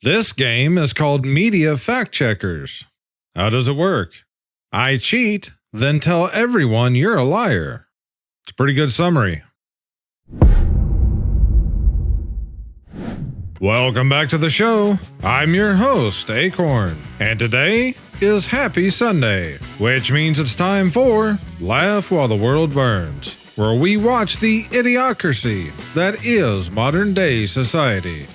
This game is called Media Fact Checkers. How does it work? I cheat, then tell everyone you're a liar. It's a pretty good summary. Welcome back to the show. I'm your host, Akorn, and today is Happy Sunday, which means it's time for Laugh While the World Burns, where we watch the idiocracy that is modern-day society.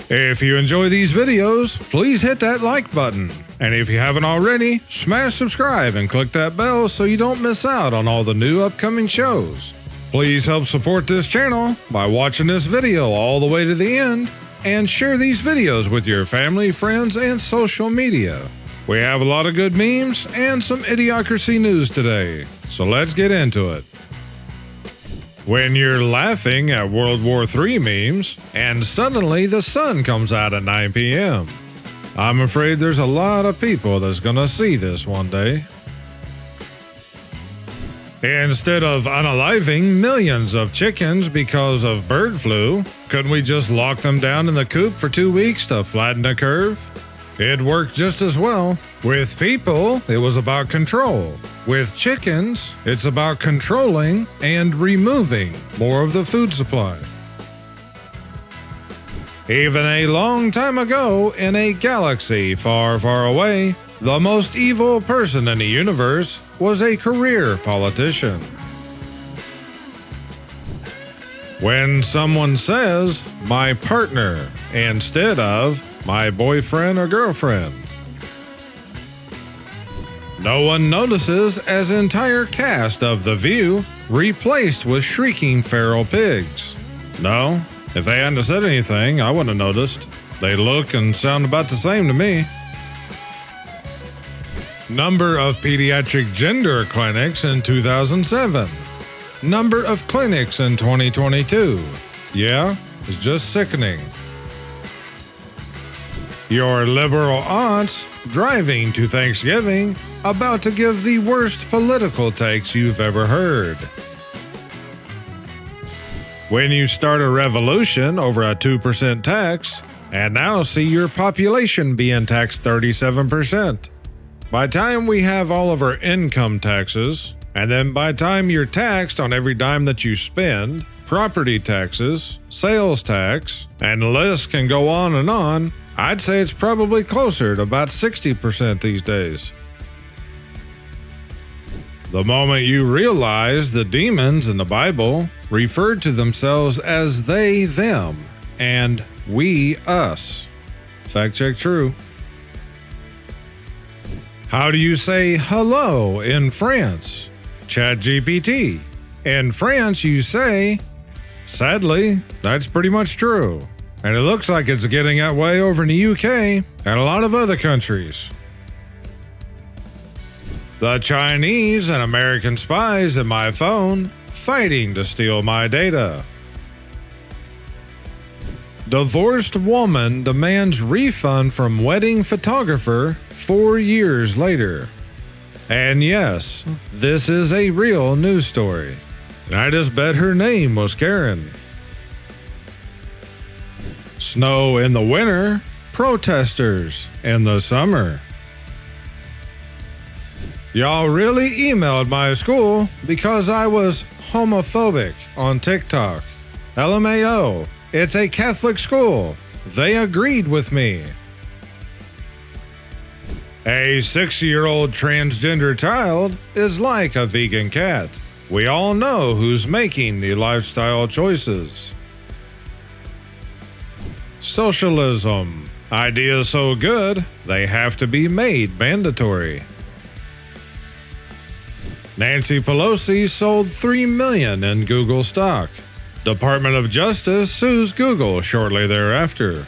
If you enjoy these videos, please hit that like button. And if you haven't already, smash subscribe and click that bell so you don't miss out on all the new upcoming shows. Please help support this channel by watching this video all the way to the end and share these videos with your family, friends, and social media. We have a lot of good memes and some idiocracy news today, so let's get into it. When you're laughing at World War III memes and suddenly the sun comes out at 9 p.m. I'm afraid there's a lot of people that's gonna see this one day. Instead of unaliving millions of chickens because of bird flu, couldn't we just lock them down in the coop for 2 weeks to flatten the curve? It worked just as well. With people, it was about control. With chickens, it's about controlling and removing more of the food supply. Even a long time ago, in a galaxy far, far away, the most evil person in the universe was a career politician. When someone says, "my partner," instead of "my boyfriend or girlfriend," no one notices as entire cast of The View replaced with shrieking feral pigs. No, if they hadn't said anything, I wouldn't have noticed. They look and sound about the same to me. Number of pediatric gender clinics in 2007. Number of clinics in 2022. Yeah, it's just sickening. Your liberal aunts driving to Thanksgiving about to give the worst political takes you've ever heard. When you start a revolution over a 2% tax and now see your population being taxed 37%. By the time we have all of our income taxes, and then by the time you're taxed on every dime that you spend, property taxes, sales tax, and the list can go on, I'd say it's probably closer to about 60% these days. The moment you realize the demons in the Bible referred to themselves as they, them, and we, us. Fact check true. How do you say hello in France? ChatGPT. In France, you say, sadly, that's pretty much true. And it looks like it's getting that way over in the UK and a lot of other countries. The Chinese and American spies in my phone fighting to steal my data. Divorced woman demands refund from wedding photographer 4 years later. And yes, this is a real news story. And I just bet her name was Karen. Snow in the winter, protesters in the summer. Y'all really emailed my school because I was homophobic on TikTok. LMAO, it's a Catholic school. They agreed with me. A 6-year-old transgender child is like a vegan cat. We all know who's making the lifestyle choices. Socialism. Ideas so good, they have to be made mandatory. Nancy Pelosi sold $3 million in Google stock. Department of Justice sues Google shortly thereafter.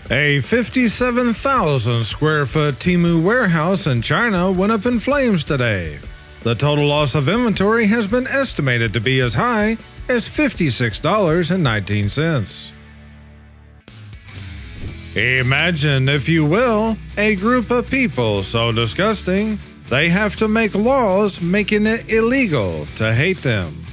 A 57,000 square foot Temu warehouse in China went up in flames today. The total loss of inventory has been estimated to be as high as $56.19. Imagine, if you will, a group of people so disgusting, they have to make laws making it illegal to hate them.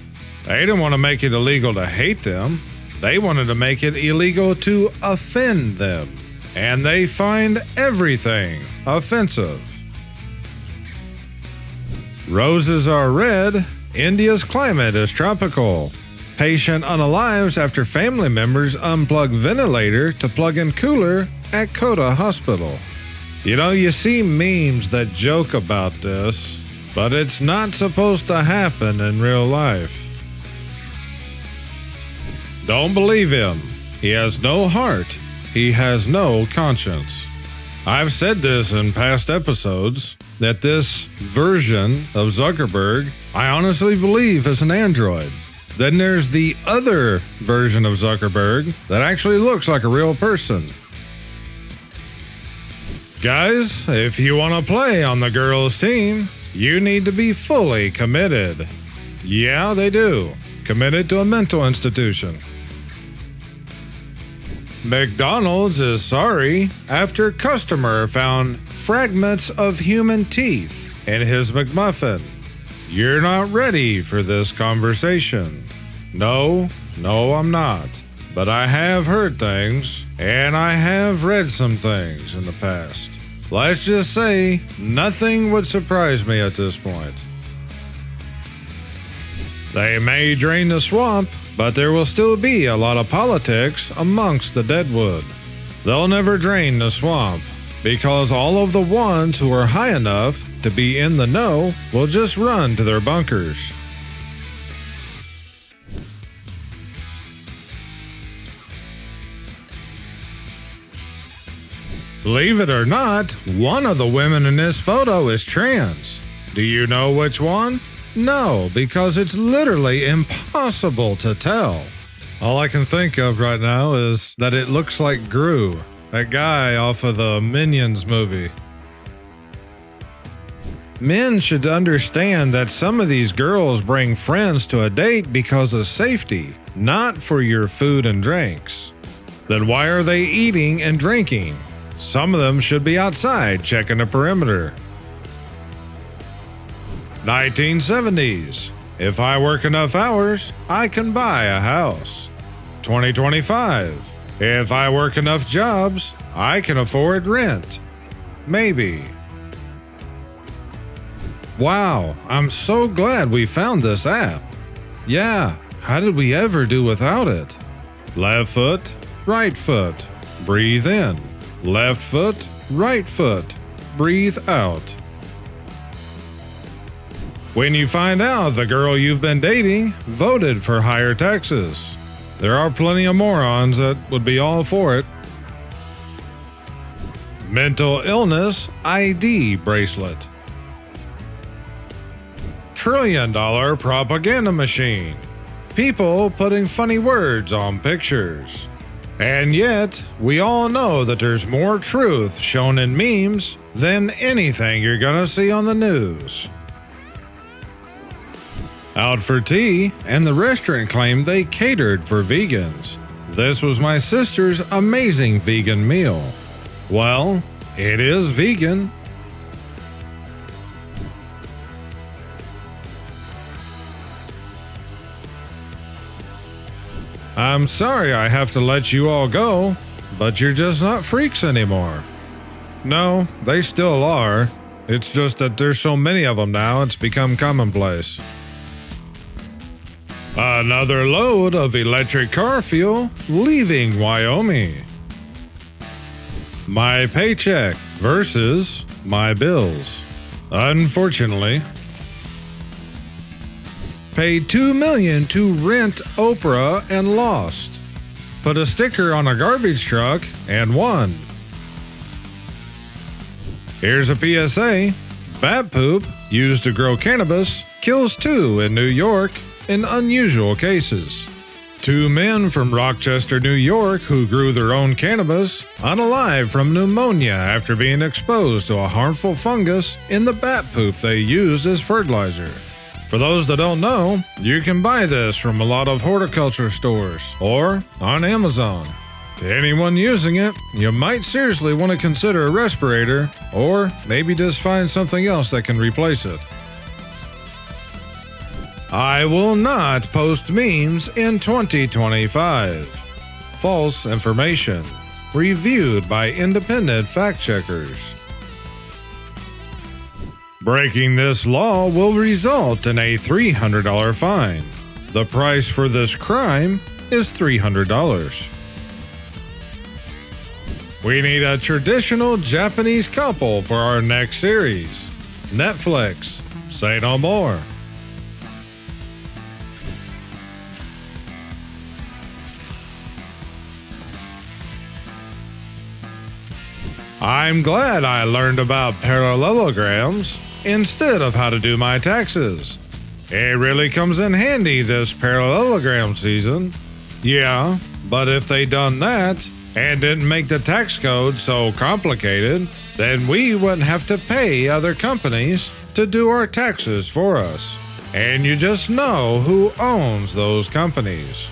They didn't want to make it illegal to hate them. They wanted to make it illegal to offend them, and they find everything offensive. Roses are red. India's climate is tropical. Patient unalives after family members unplug ventilator to plug in cooler at Kota Hospital. You know, you see memes that joke about this, but it's not supposed to happen in real life. Don't believe him. He has no heart. He has no conscience. I've said this in past episodes, that this version of Zuckerberg, I honestly believe is an android. Then there's the other version of Zuckerberg that actually looks like a real person. Guys, if you want to play on the girls' team, you need to be fully committed. Yeah, they do. Committed to a mental institution. McDonald's is sorry after customer found fragments of human teeth in his McMuffin. You're not ready for this conversation. No, I'm not. But I have heard things, and I have read some things in the past. Let's just say nothing would surprise me at this point. They may drain the swamp, but there will still be a lot of politics amongst the deadwood. They'll never drain the swamp, because all of the ones who are high enough to be in the know will just run to their bunkers. Believe it or not, one of the women in this photo is trans. Do you know which one? No, because it's literally impossible to tell. All I can think of right now is that it looks like Gru, that guy off of the Minions movie. Men should understand that some of these girls bring friends to a date because of safety, not for your food and drinks. Then why are they eating and drinking? Some of them should be outside checking the perimeter. 1970s. If I work enough hours, I can buy a house. 2025. If I work enough jobs, I can afford rent. Maybe. Wow, I'm so glad we found this app. Yeah, how did we ever do without it? Left foot, right foot, breathe in. Left foot, right foot, breathe out. When you find out the girl you've been dating voted for higher taxes, there are plenty of morons that would be all for it. Mental illness ID bracelet. $1 trillion propaganda machine. People putting funny words on pictures. And yet, we all know that there's more truth shown in memes than anything you're gonna see on the news. Out for tea, and the restaurant claimed they catered for vegans. This was my sister's amazing vegan meal. Well, it is vegan. I'm sorry I have to let you all go, but you're just not freaks anymore. No, they still are. It's just that there's so many of them now, it's become commonplace. Another load of electric car fuel leaving Wyoming. My paycheck versus my bills. Unfortunately, paid $2 million to rent Oprah and lost. Put a sticker on a garbage truck and won. Here's a PSA. Bat poop used to grow cannabis kills 2 in New York in unusual cases. 2 men from Rochester, New York who grew their own cannabis unalive from pneumonia after being exposed to a harmful fungus in the bat poop they used as fertilizer. For those that don't know, you can buy this from a lot of horticulture stores or on Amazon. To anyone using it, you might seriously want to consider a respirator or maybe just find something else that can replace it. I will not post memes in 2025. False information. Reviewed by independent fact-checkers. Breaking this law will result in a $300 fine. The price for this crime is $300. We need a traditional Japanese couple for our next series. Netflix, say no more. I'm glad I learned about parallelograms instead of how to do my taxes. It really comes in handy this parallelogram season. Yeah, but if they done that and didn't make the tax code so complicated, then we wouldn't have to pay other companies to do our taxes for us. And you just know who owns those companies.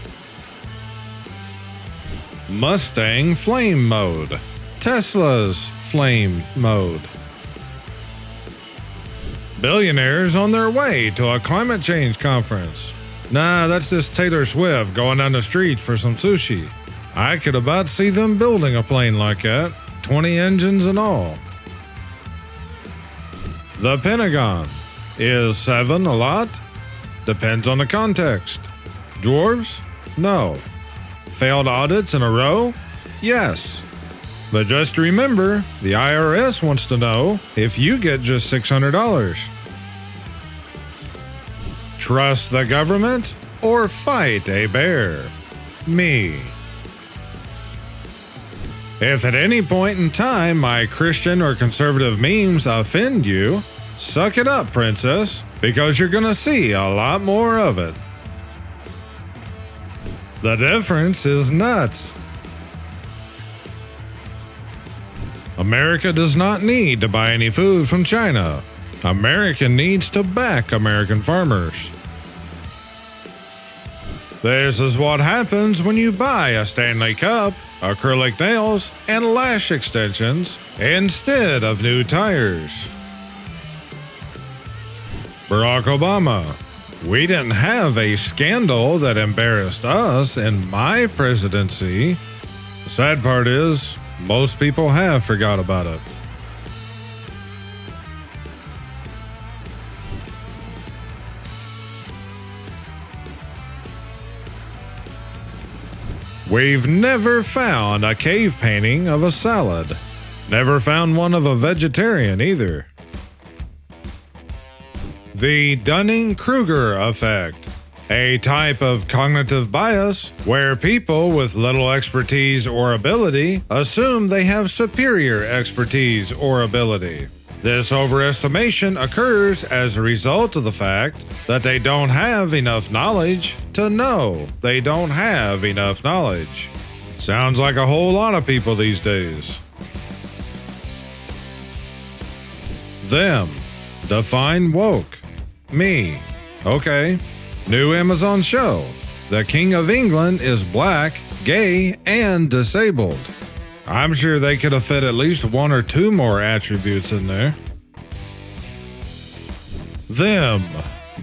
Mustang Flame Mode. Tesla's Flame Mode. Billionaires on their way to a climate change conference. Nah, that's just Taylor Swift going down the street for some sushi. I could about see them building a plane like that, 20 engines and all. The Pentagon. Is 7 a lot? Depends on the context. Dwarves? No. Failed audits in a row? Yes. But just remember, the IRS wants to know if you get just $600. Trust the government or fight a bear? Me. If at any point in time my Christian or conservative memes offend you, suck it up, princess, because you're gonna see a lot more of it. The difference is nuts. America does not need to buy any food from China. America needs to back American farmers. This is what happens when you buy a Stanley Cup, acrylic nails, and lash extensions instead of new tires. Barack Obama. We didn't have a scandal that embarrassed us in my presidency. The sad part is, most people have forgot about it. We've never found a cave painting of a salad. Never found one of a vegetarian either. The Dunning-Kruger effect. A type of cognitive bias where people with little expertise or ability assume they have superior expertise or ability. This overestimation occurs as a result of the fact that they don't have enough knowledge to know they don't have enough knowledge. Sounds like a whole lot of people these days. Them. Define woke. Me. Okay. New Amazon show. The King of England is black, gay, and disabled. I'm sure they could have fit at least one or two more attributes in there. Them.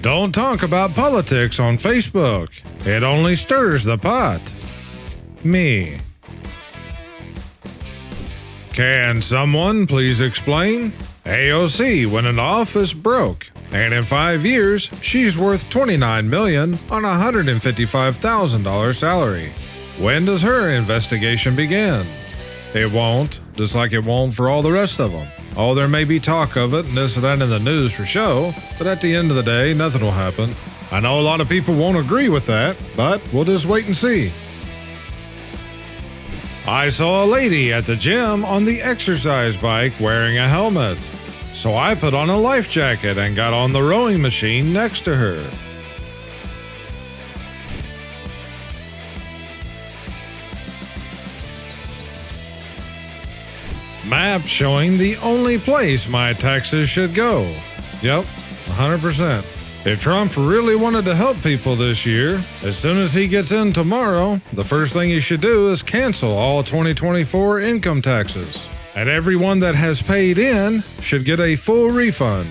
Don't talk about politics on Facebook. It only stirs the pot. Me. Can someone please explain? AOC went in office broke, and in 5 years, she's worth $29 million on a $155,000 salary. When does her investigation begin? It won't, just like it won't for all the rest of them. Oh, there may be talk of it and this and that in the news for show, but at the end of the day, nothing will happen. I know a lot of people won't agree with that, but we'll just wait and see. I saw a lady at the gym on the exercise bike wearing a helmet, so I put on a life jacket and got on the rowing machine next to her. Map showing the only place my taxes should go. Yep, 100%. If Trump really wanted to help people this year, as soon as he gets in tomorrow, the first thing he should do is cancel all 2024 income taxes. And everyone that has paid in should get a full refund.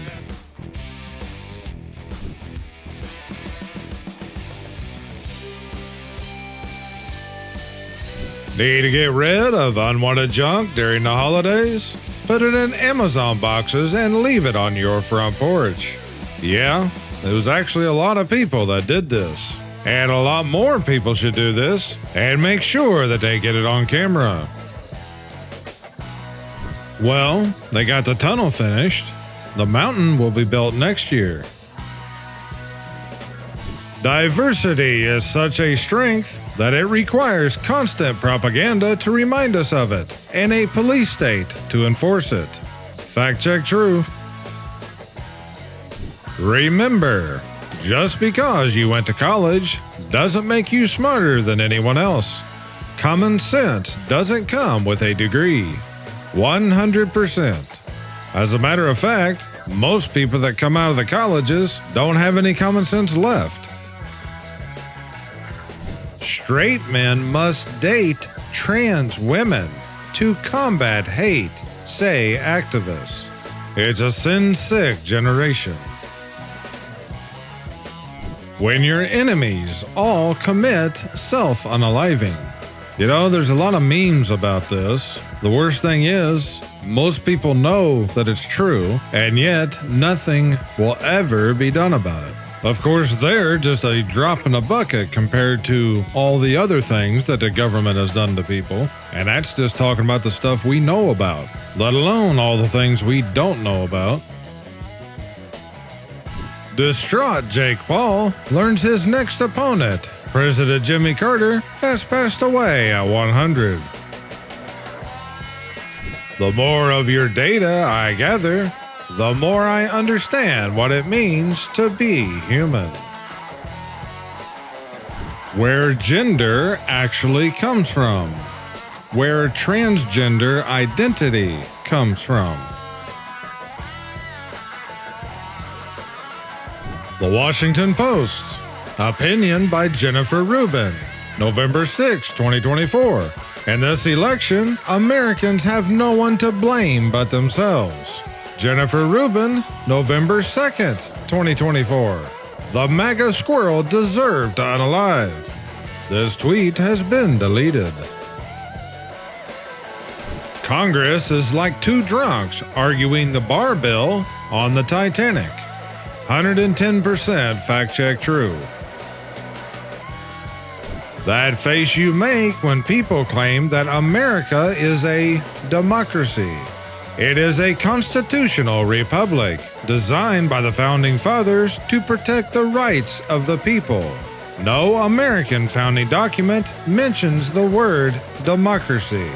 Need to get rid of unwanted junk during the holidays? Put it in Amazon boxes and leave it on your front porch. Yeah, there was actually a lot of people that did this. And a lot more people should do this and make sure that they get it on camera. Well, they got the tunnel finished. The mountain will be built next year. Diversity is such a strength that it requires constant propaganda to remind us of it, and a police state to enforce it. Fact check true. Remember, just because you went to college doesn't make you smarter than anyone else. Common sense doesn't come with a degree. 100%. As a matter of fact, most people that come out of the colleges don't have any common sense left. Straight men must date trans women to combat hate, say activists. It's a sin-sick generation. When your enemies all commit self-unaliving. You know, there's a lot of memes about this. The worst thing is, most people know that it's true, and yet nothing will ever be done about it. Of course, they're just a drop in a bucket compared to all the other things that the government has done to people, and that's just talking about the stuff we know about, let alone all the things we don't know about. Distraught Jake Paul learns his next opponent, President Jimmy Carter, has passed away at 100. The more of your data I gather, the more I understand what it means to be human. Where gender actually comes from. Where transgender identity comes from. The Washington Post. Opinion by Jennifer Rubin. November 6, 2024. In this election, Americans have no one to blame but themselves. Jennifer Rubin, November 2nd, 2024. The MAGA squirrel deserved to unalive. This tweet has been deleted. Congress is like two drunks arguing the bar bill on the Titanic. 110% fact check true. That face you make when people claim that America is a democracy. It is a constitutional republic designed by the Founding Fathers to protect the rights of the people. No American founding document mentions the word democracy.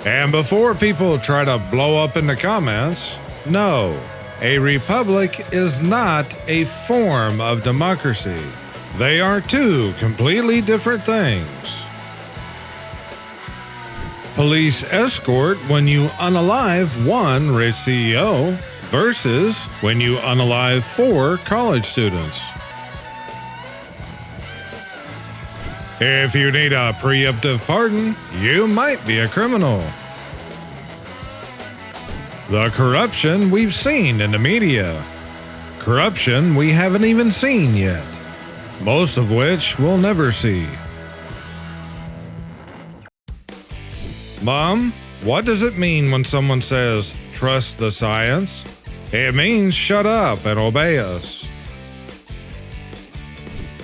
And before people try to blow up in the comments, no, a republic is not a form of democracy. They are two completely different things. Police escort when you unalive one rich CEO versus when you unalive 4 college students. If you need a preemptive pardon, you might be a criminal. The corruption we've seen in the media. Corruption we haven't even seen yet. Most of which we'll never see. Mom, what does it mean when someone says, trust the science? It means shut up and obey us.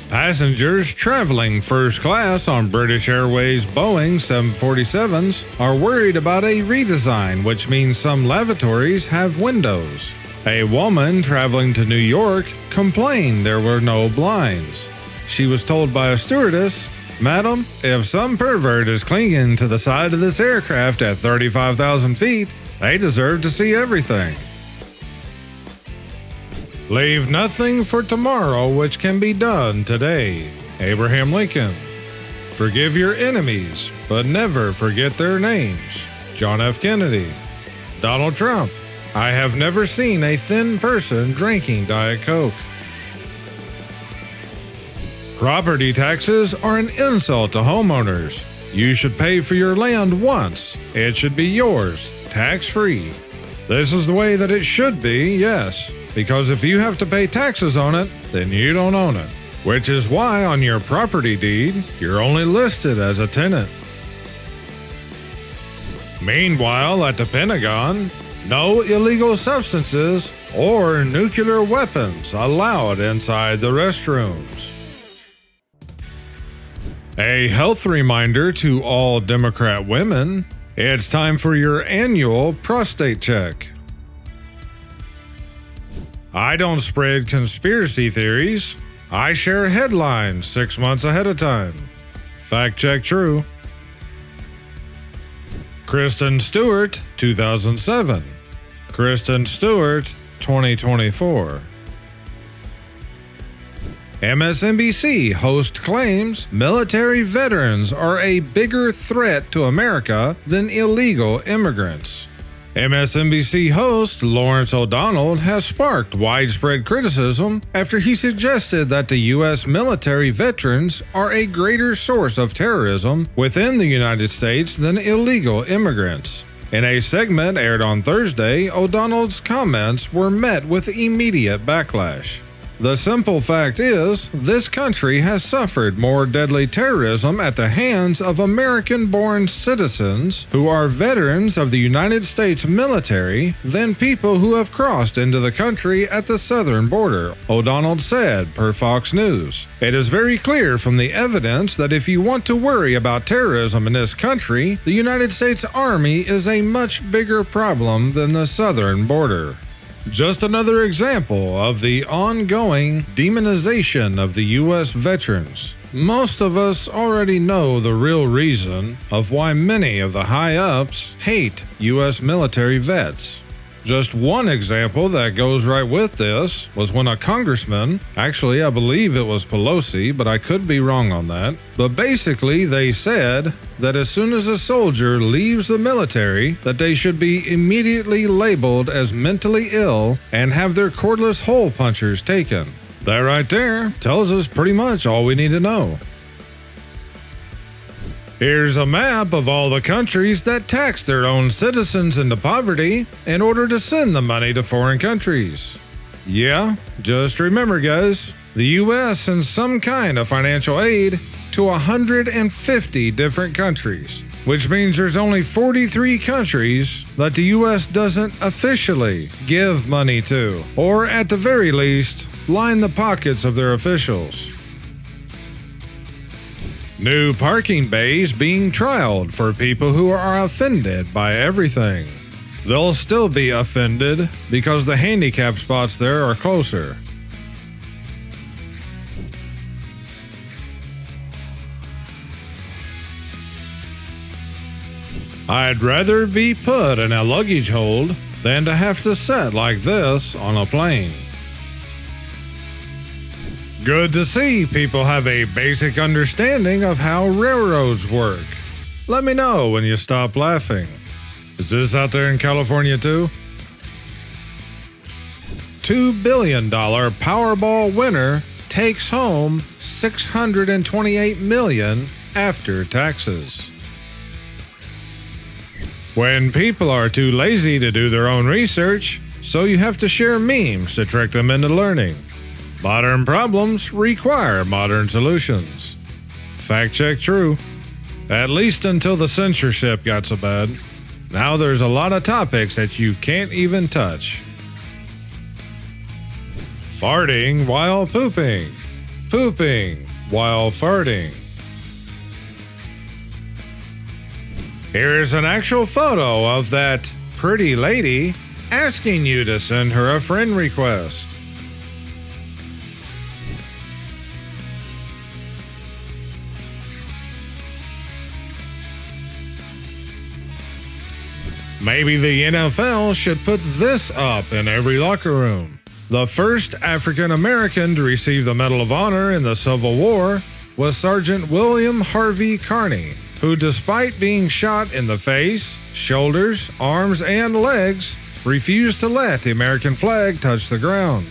Passengers traveling first class on British Airways Boeing 747s are worried about a redesign, which means some lavatories have windows. A woman traveling to New York complained there were no blinds. She was told by a stewardess, "Madam, if some pervert is clinging to the side of this aircraft at 35,000 feet, they deserve to see everything." Leave nothing for tomorrow which can be done today. Abraham Lincoln. Forgive your enemies, but never forget their names. John F. Kennedy. Donald Trump. I have never seen a thin person drinking Diet Coke. Property taxes are an insult to homeowners. You should pay for your land once. It should be yours, tax-free. This is the way that it should be, yes, because if you have to pay taxes on it, then you don't own it, which is why on your property deed, you're only listed as a tenant. Meanwhile, at the Pentagon, no illegal substances or nuclear weapons allowed inside the restrooms. A health reminder to all Democrat women: it's time for your annual prostate check. I don't spread conspiracy theories. I share headlines 6 months ahead of time. Fact check true. Kristen Stewart, 2007. Kristen Stewart, 2024. MSNBC host claims military veterans are a bigger threat to America than illegal immigrants. MSNBC host Lawrence O'Donnell has sparked widespread criticism after he suggested that the U.S. military veterans are a greater source of terrorism within the United States than illegal immigrants. In a segment aired on Thursday, O'Donnell's comments were met with immediate backlash. The simple fact is, this country has suffered more deadly terrorism at the hands of American-born citizens who are veterans of the United States military than people who have crossed into the country at the southern border, O'Donnell said, per Fox News. It is very clear from the evidence that if you want to worry about terrorism in this country, the United States Army is a much bigger problem than the southern border. Just another example of the ongoing demonization of the U.S. veterans. Most of us already know the real reason of why many of the high-ups hate U.S. military vets. Just one example that goes right with this was when a congressman, actually I believe it was Pelosi, but I could be wrong on that, but basically they said that as soon as a soldier leaves the military, that they should be immediately labeled as mentally ill and have their cordless hole punchers taken. That right there tells us pretty much all we need to know. Here's a map of all the countries that tax their own citizens into poverty in order to send the money to foreign countries. Yeah, just remember guys, the US sends some kind of financial aid to 150 different countries, which means there's only 43 countries that the US doesn't officially give money to, or at the very least, line the pockets of their officials. New parking bays being trialed for people who are offended by everything. They'll still be offended because the handicap spots there are closer. I'd rather be put in a luggage hold than to have to sit like this on a plane. Good to see people have a basic understanding of how railroads work. Let me know when you stop laughing. Is this out there in California too? $2 billion Powerball winner takes home $628 million after taxes. When people are too lazy to do their own research, so you have to share memes to trick them into learning. Modern problems require modern solutions. Fact check true. At least until the censorship got so bad. Now there's a lot of topics that you can't even touch. Farting while pooping. Pooping while farting. Here's an actual photo of that pretty lady asking you to send her a friend request. Maybe the NFL should put this up in every locker room. The first African American to receive the Medal of Honor in the Civil War was Sergeant William Harvey Carney, who, despite being shot in the face, shoulders, arms, and legs, refused to let the American flag touch the ground.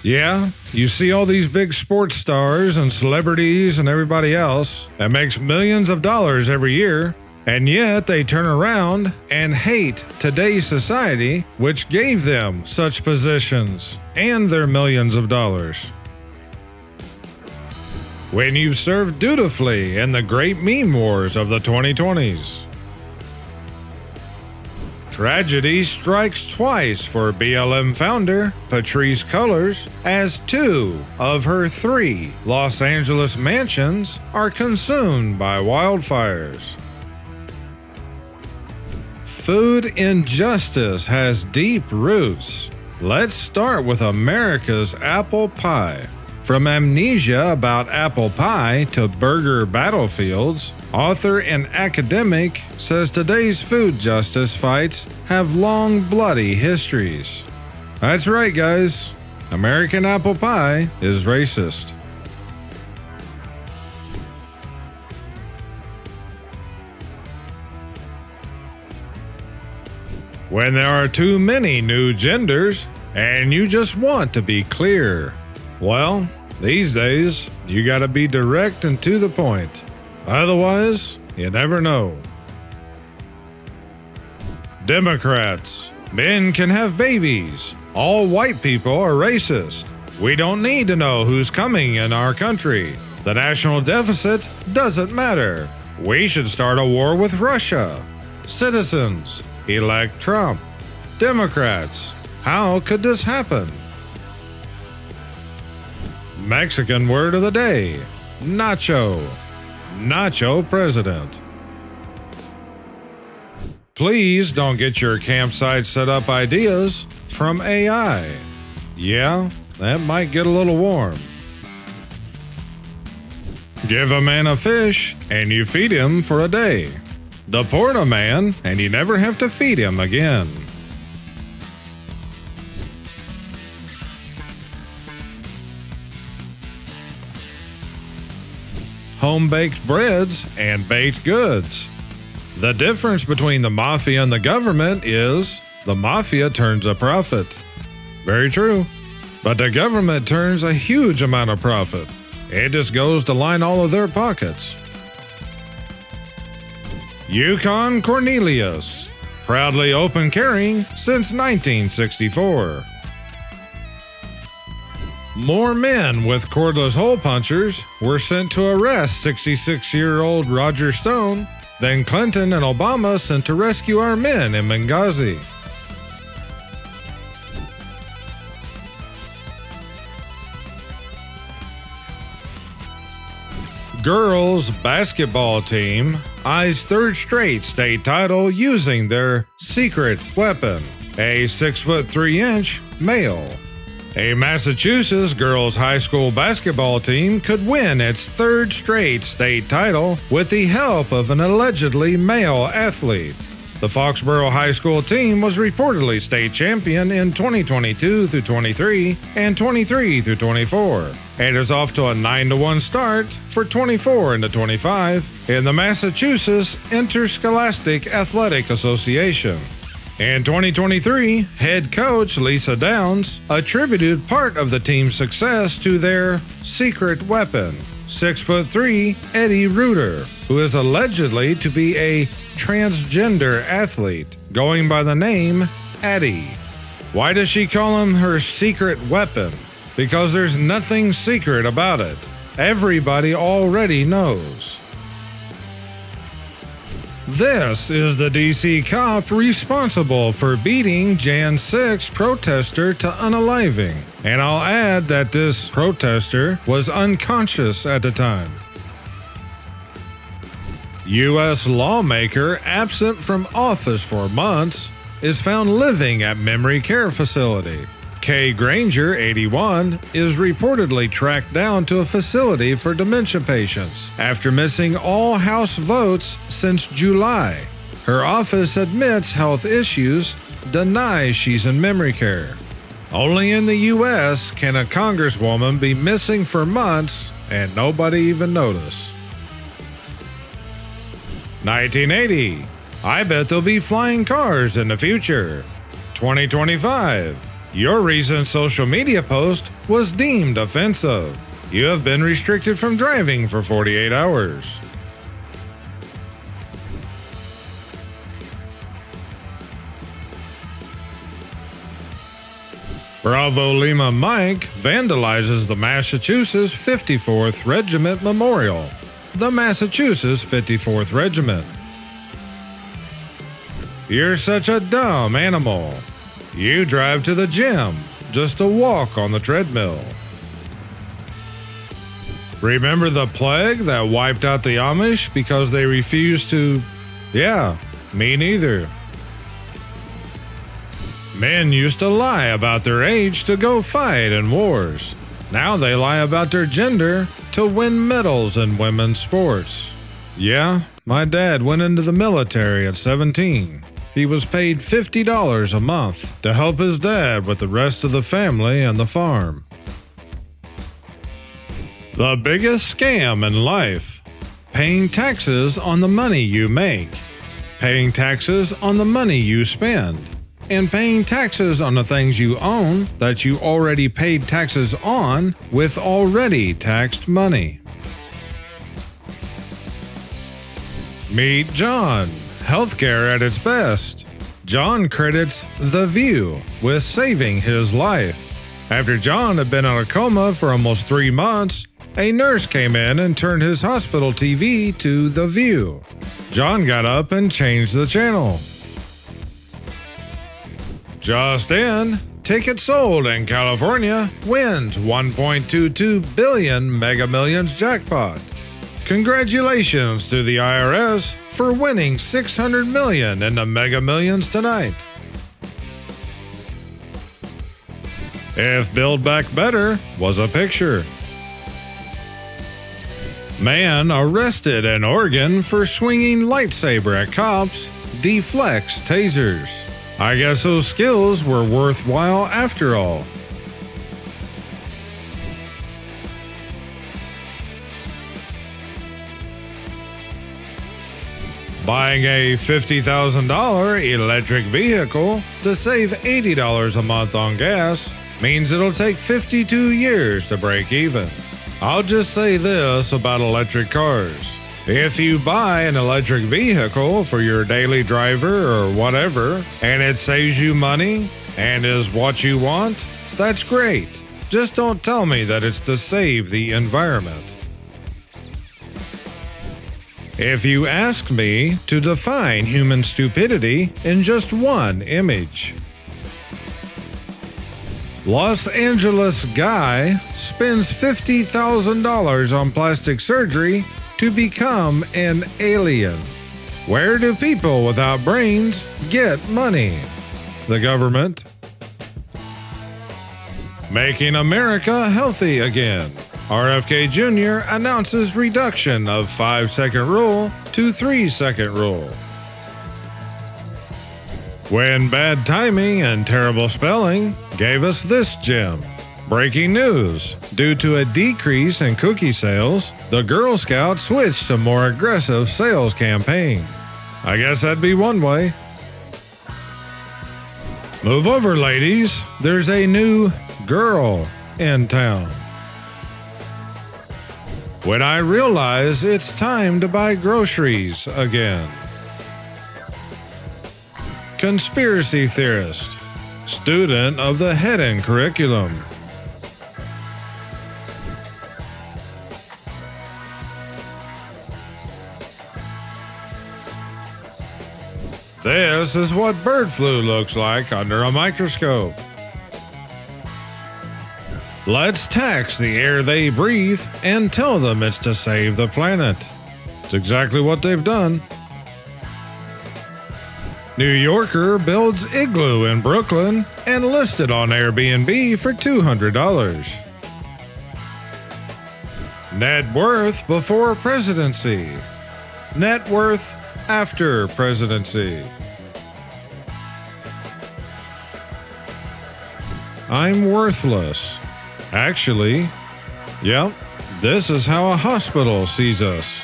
Yeah, you see all these big sports stars and celebrities and everybody else that makes millions of dollars every year, and yet they turn around and hate today's society, which gave them such positions and their millions of dollars. When you've served dutifully in the great meme wars of the 2020s. Tragedy strikes twice for BLM founder Patrisse Cullors as 2 of her 3 Los Angeles mansions are consumed by wildfires. Food injustice has deep roots. Let's start with America's apple pie. From amnesia about apple pie to burger battlefields, author and academic says today's food justice fights have long, bloody histories. That's right, guys. American apple pie is racist. When there are too many new genders and you just want to be clear, well, these days, you gotta be direct and to the point. Otherwise, you never know. Democrats. Men can have babies. All white people are racist. We don't need to know who's coming in our country. The national deficit doesn't matter. We should start a war with Russia. Citizens. Elect Trump. Democrats. How could this happen? Mexican word of the day, nacho. Nacho president. Please don't get your campsite setup ideas from AI. Yeah, that might get a little warm. Give a man a fish and you feed him for a day. Deport a man and you never have to feed him again. Home-baked breads and baked goods. The difference between the mafia and the government is the mafia turns a profit. Very true. But the government turns a huge amount of profit. It just goes to line all of their pockets. Yukon Cornelius, proudly open carrying since 1964. More men with cordless hole punchers were sent to arrest 66-year-old Roger Stone than Clinton and Obama sent to rescue our men in Benghazi. Girls basketball team eyes third straight state title using their secret weapon, a 6'3" male. A Massachusetts girls high school basketball team could win its 3rd straight state title with the help of an allegedly male athlete. The Foxborough High School team was reportedly state champion in 2022 through 23 and 23 through 24, and is off to a 9-1 start for 24 into 25 in the Massachusetts Interscholastic Athletic Association. In 2023, head coach Lisa Downs attributed part of the team's success to their secret weapon, 6'3" Eddie Reuter, who is allegedly to be a transgender athlete going by the name Addie. Why does she call him her secret weapon? Because there's nothing secret about it. Everybody already knows. This is the DC cop responsible for beating Jan 6 protester to unaliving, and I'll add that this protester was unconscious at the time. U.S. lawmaker absent from office for months is found living at memory care facility. Kay Granger, 81, is reportedly tracked down to a facility for dementia patients after missing all House votes since July. Her office admits health issues, denies she's in memory care. Only in the U.S. can a congresswoman be missing for months and nobody even notice. 1980. I bet there'll be flying cars in the future. 2025. Your recent social media post was deemed offensive. You have been restricted from driving for 48 hours. Bravo Lima Mike vandalizes the Massachusetts 54th Regiment Memorial. The Massachusetts 54th Regiment. You're such a dumb animal. You drive to the gym just to walk on the treadmill. Remember the plague that wiped out the Amish because they refused to... Yeah, me neither. Men used to lie about their age to go fight in wars. Now they lie about their gender to win medals in women's sports. Yeah, my dad went into the military at 17. He was paid $50 a month to help his dad with the rest of the family and the farm. The biggest scam in life: paying taxes on the money you make, paying taxes on the money you spend, and paying taxes on the things you own that you already paid taxes on with already taxed money. Meet John, healthcare at its best. John credits The View with saving his life. After John had been in a coma for almost 3 months, a nurse came in and turned his hospital TV to The View. John got up and changed the channel. Just in, ticket sold in California wins $1.22 billion Mega Millions jackpot. Congratulations to the IRS for winning $600 million in the Mega Millions tonight. If Build Back Better was a picture. Man arrested in Oregon for swinging lightsaber at cops deflects tasers. I guess those skills were worthwhile after all. Buying a $50,000 electric vehicle to save $80 a month on gas means it'll take 52 years to break even. I'll just say this about electric cars. If you buy an electric vehicle for your daily driver or whatever, and it saves you money and is what you want, that's great. Just don't tell me that it's to save the environment. If you ask me to define human stupidity in just one image. Los Angeles guy spends $50,000 on plastic surgery to become an alien. Where do people without brains get money? The government. Making America healthy again. RFK Jr. announces reduction of 5-second rule to 3-second rule. When bad timing and terrible spelling gave us this gem. Breaking news. Due to a decrease in cookie sales, the Girl Scouts switched to more aggressive sales campaign. I guess that'd be one way. Move over, ladies. There's a new girl in town. When I realize it's time to buy groceries again. Conspiracy theorist. Student of the Hedden curriculum. This is what bird flu looks like under a microscope. Let's tax the air they breathe and tell them it's to save the planet. It's exactly what they've done. New Yorker builds igloo in Brooklyn and listed on Airbnb for $200. Net worth before presidency. Net worth after presidency. I'm worthless. Actually, yep, this is how a hospital sees us.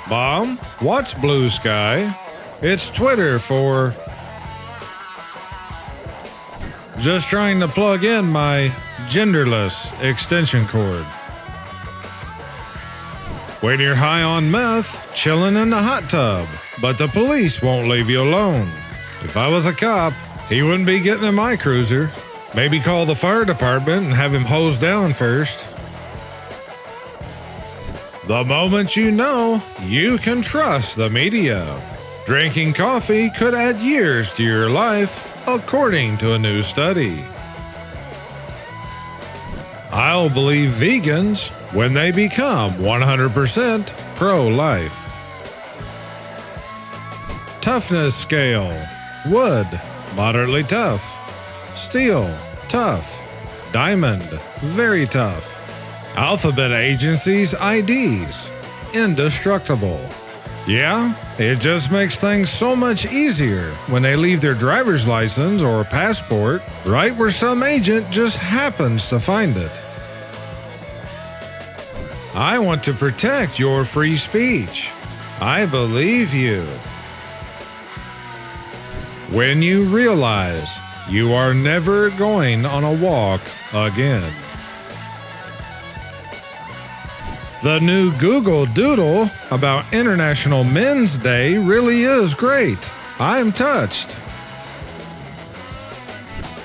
Mom, what's blue sky? It's Twitter for... Just trying to plug in my genderless extension cord. When you're high on meth, chilling in the hot tub, but the police won't leave you alone. If I was a cop, he wouldn't be getting in my cruiser. Maybe call the fire department and have him hosed down first. The moment you know, you can trust the media. Drinking coffee could add years to your life, according to a new study. I'll believe vegans when they become 100% pro-life. Toughness scale. Wood, moderately tough. Steel, tough. Diamond, very tough. Alphabet agency's IDs, indestructible. Yeah, it just makes things so much easier when they leave their driver's license or passport right where some agent just happens to find it. I want to protect your free speech. I believe you. When you realize you are never going on a walk again. The new Google Doodle about International Men's Day really is great. I'm touched.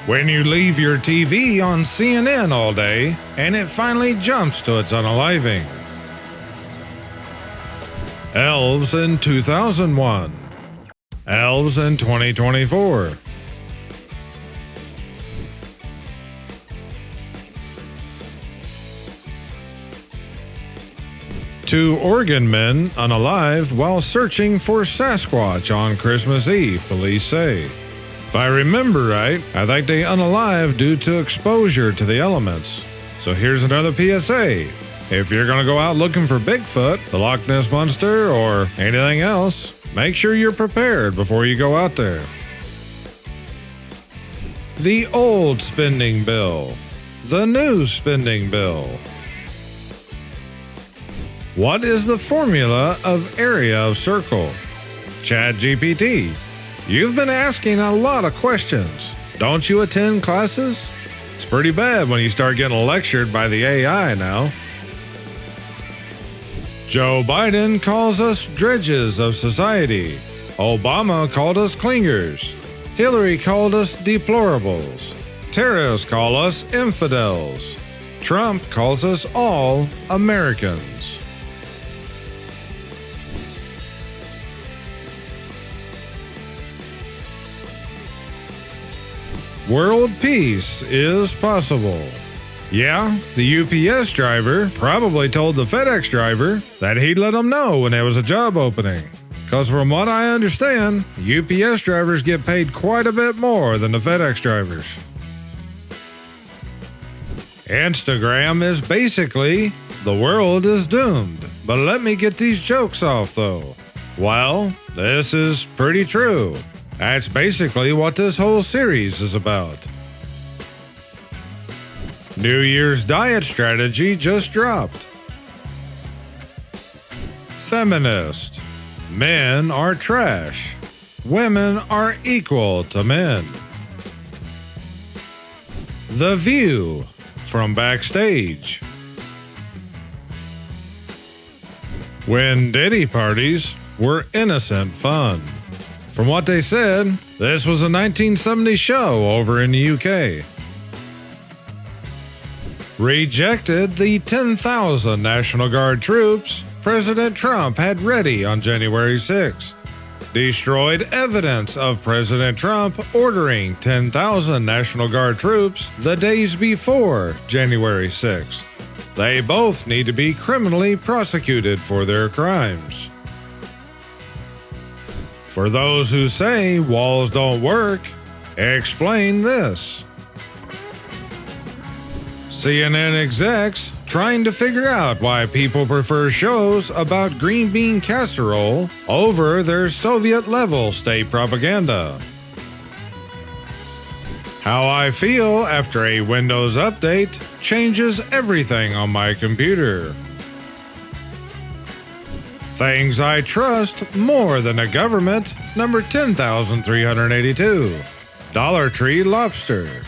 When you leave your TV on CNN all day and it finally jumps to its unaliving. Elves in 2001. Elves in 2024. Two Oregon men unalive while searching for Sasquatch on Christmas Eve, police say. If I remember right, I think they unalive due to exposure to the elements. So here's another PSA. If you're going to go out looking for Bigfoot, the Loch Ness Monster, or anything else, make sure you're prepared before you go out there. The old spending bill. The new spending bill. What is the formula of area of circle? ChatGPT. You've been asking a lot of questions. Don't you attend classes? It's pretty bad when you start getting lectured by the AI now. Joe Biden calls us dredges of society. Obama called us clingers. Hillary called us deplorables. Terrorists call us infidels. Trump calls us all Americans. World peace is possible. Yeah, the UPS driver probably told the FedEx driver that he'd let him know when there was a job opening. Because from what I understand, UPS drivers get paid quite a bit more than the FedEx drivers. Instagram is basically, the world is doomed. But let me get these jokes off though. Well, this is pretty true. That's basically what this whole series is about. New Year's diet strategy just dropped. Feminist. Men are trash. Women are equal to men. The View from backstage. When Diddy parties were innocent fun. From what they said, this was a 1970s show over in the UK. Rejected the 10,000 National Guard troops President Trump had ready on January 6th. Destroyed evidence of President Trump ordering 10,000 National Guard troops the days before January 6th. They both need to be criminally prosecuted for their crimes. For those who say walls don't work, explain this. CNN execs trying to figure out why people prefer shows about green bean casserole over their Soviet-level state propaganda. How I feel after a Windows update changes everything on my computer. Things I trust more than a government, number 10,382. Dollar Tree lobster.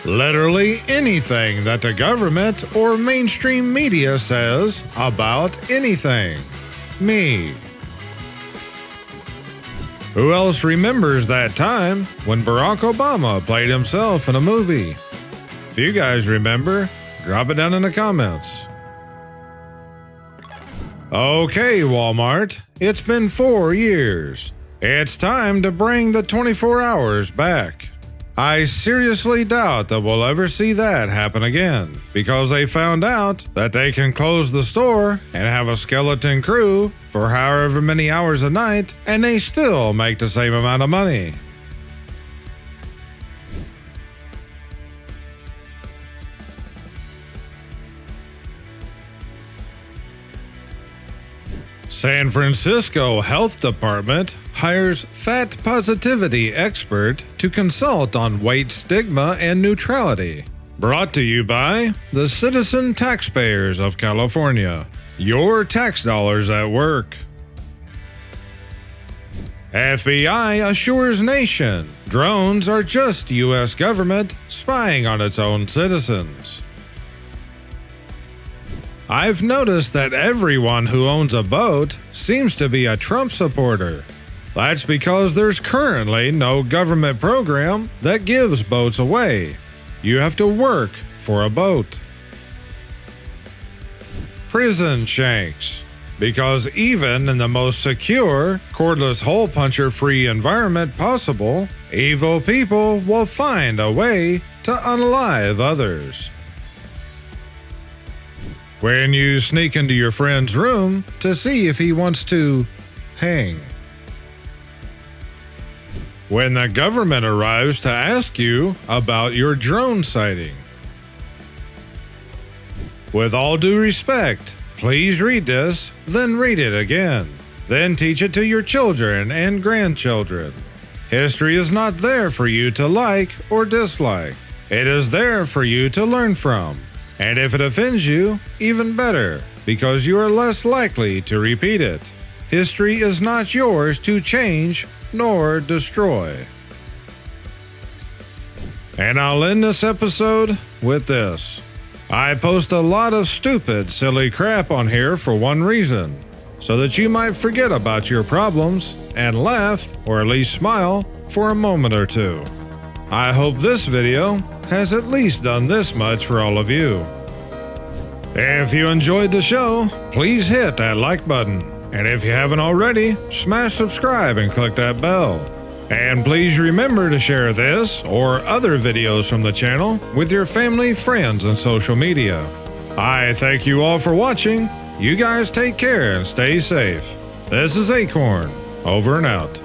Literally anything that the government or mainstream media says about anything. Me. Who else remembers that time when Barack Obama played himself in a movie? If you guys remember, drop it down in the comments. Okay, Walmart, it's been 4 years. It's time to bring the 24 hours back. I seriously doubt that we'll ever see that happen again, because they found out that they can close the store and have a skeleton crew for however many hours a night, and they still make the same amount of money. San Francisco Health Department hires fat positivity expert to consult on weight stigma and neutrality. Brought to you by the citizen taxpayers of California. Your tax dollars at work. FBI assures nation drones are just U.S. government spying on its own citizens. I've noticed that everyone who owns a boat seems to be a Trump supporter. That's because there's currently no government program that gives boats away. You have to work for a boat. Prison shanks. Because even in the most secure, cordless hole puncher free environment possible, evil people will find a way to unalive others. When you sneak into your friend's room to see if he wants to hang. When the government arrives to ask you about your drone sighting. With all due respect, please read this, then read it again. Then teach it to your children and grandchildren. History is not there for you to like or dislike. It is there for you to learn from. And if it offends you, even better, because you are less likely to repeat it. History is not yours to change nor destroy. And I'll end this episode with this. I post a lot of stupid, silly crap on here for one reason, so that you might forget about your problems and laugh, or at least smile, for a moment or two. I hope this video has at least done this much for all of you. If you enjoyed the show, please hit that like button. And if you haven't already, smash subscribe and click that bell. And please remember to share this or other videos from the channel with your family, friends, and social media. I thank you all for watching. You guys take care and stay safe. This is Akorn, over and out.